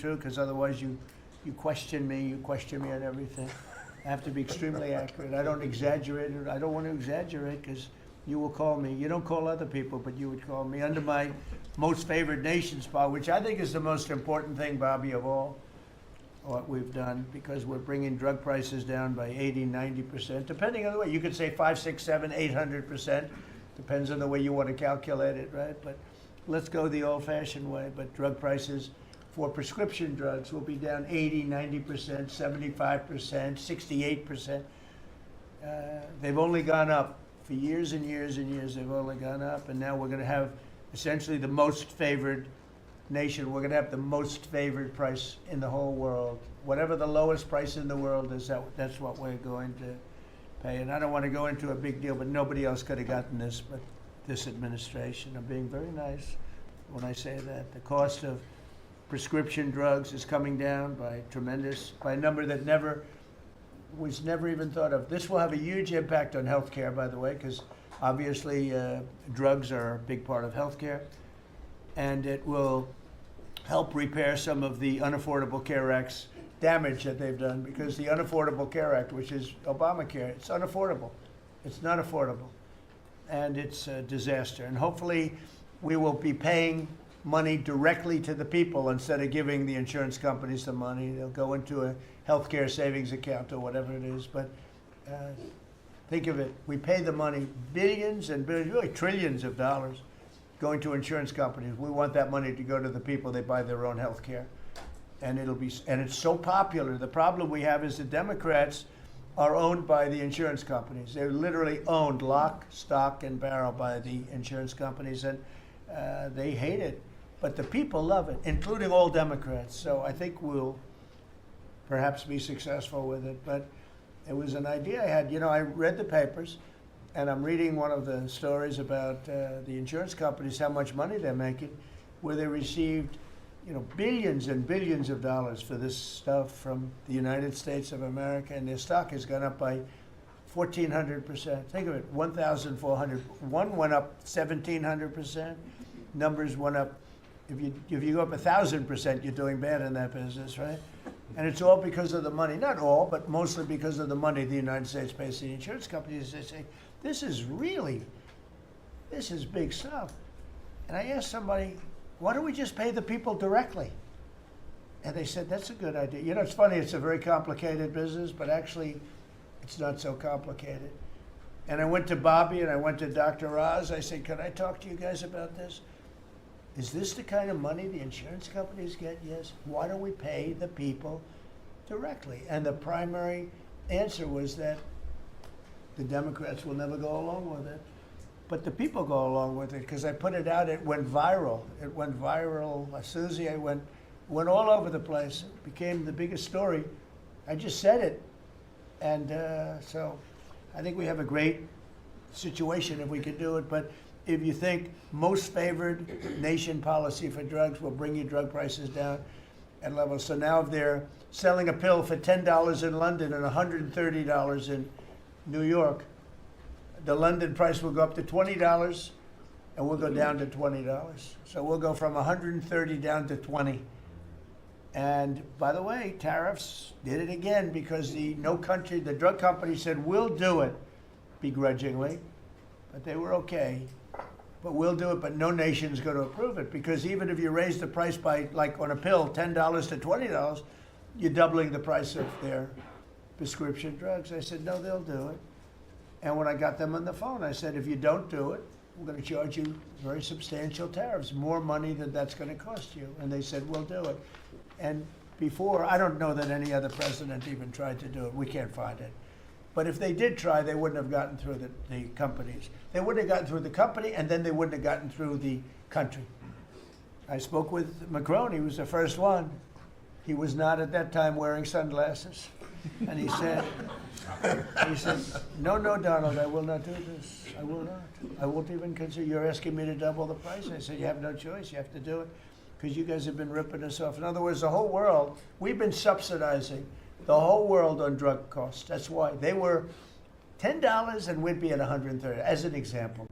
true, because otherwise you question me on everything. I have to be extremely accurate. I don't exaggerate it. I don't want to exaggerate because you will call me. You don't call other people, but you would call me under my most favored nation spot, which I think is the most important thing, Bobby, of all what we've done, because we're bringing drug prices down by 80, 90%, depending on the way. You could say 5, 6, 7, 800%. Depends on the way you want to calculate it, right? But let's go the old-fashioned way. But drug prices for prescription drugs will be down 80, 90%, 75%, 68%. They've only gone up for years and years and years. They've only gone up, and now we're going to have essentially the most favored nation. We're going to have the most favored price in the whole world. Whatever the lowest price in the world is, that's what we're going to pay. And I don't want to go into a big deal, but nobody else could have gotten this but this administration. I'm being very nice when I say that. The cost of prescription drugs is coming down by a number that was never even thought of. This will have a huge impact on healthcare, by the way, because obviously drugs are a big part of healthcare, and it will help repair some of the Unaffordable Care Act's damage that they've done, because the Unaffordable Care Act, which is Obamacare, it's unaffordable. It's not affordable, and it's a disaster. And hopefully we will be paying money directly to the people instead of giving the insurance companies the money. They'll go into a healthcare savings account or whatever it is. But think of it, we pay the money, billions and billions, really trillions of dollars going to insurance companies. We want that money to go to the people. They buy their own health care. And it's so popular. The problem we have is the Democrats are owned by the insurance companies. They're literally owned lock, stock, and barrel by the insurance companies, and they hate it. But the people love it, including all Democrats. So I think we'll perhaps be successful with it. But it was an idea I had. You know, I read the papers, and I'm reading one of the stories about the insurance companies, how much money they're making, where they received, billions and billions of dollars for this stuff from the United States of America, and their stock has gone up by 1,400%. Think of it, 1,400. One went up 1,700%. Numbers went up. If you go up 1,000%, you're doing bad in that business, right? And it's all because of the money. Not all, but mostly because of the money the United States pays to the insurance companies. They say, this is big stuff. And I asked somebody, why don't we just pay the people directly? And they said, that's a good idea. It's funny, it's a very complicated business, but actually it's not so complicated. And I went to Bobby and I went to Dr. Oz. I said, can I talk to you guys about this? Is this the kind of money the insurance companies get? Yes. Why don't we pay the people directly? And the primary answer was that the Democrats will never go along with it. But the people go along with it, because I put it out, it went viral. It went viral. Susie, I went all over the place. It became the biggest story. I just said it. And so I think we have a great situation if we could do it. But if you think most favored nation policy for drugs will bring your drug prices down at levels. So now if they're selling a pill for $10 in London and $130 in New York, the London price will go up to $20 and we'll go down to $20. So we'll go from 130 down to 20. And by the way, tariffs did it again, because the drug company said, we'll do it begrudgingly, but they were okay. But we'll do it, but no nation's going to approve it, because even if you raise the price by, like on a pill, $10 to $20, you're doubling the price of their prescription drugs. I said, no, they'll do it. And when I got them on the phone, I said, if you don't do it, we're going to charge you very substantial tariffs, more money than that's going to cost you. And they said, we'll do it. And before, I don't know that any other president even tried to do it. We can't find it. But if they did try, they wouldn't have gotten through the companies. They wouldn't have gotten through the company, and then they wouldn't have gotten through the country. I spoke with Macron. He was the first one. He was not at that time wearing sunglasses. And he said, no, Donald, I will not do this. I will not. I won't even consider. You're asking me to double the price. I said, you have no choice. You have to do it, because you guys have been ripping us off. In other words, the whole world, we've been subsidizing the whole world on drug costs. That's why. They were $10 and we'd be at 130, as an example.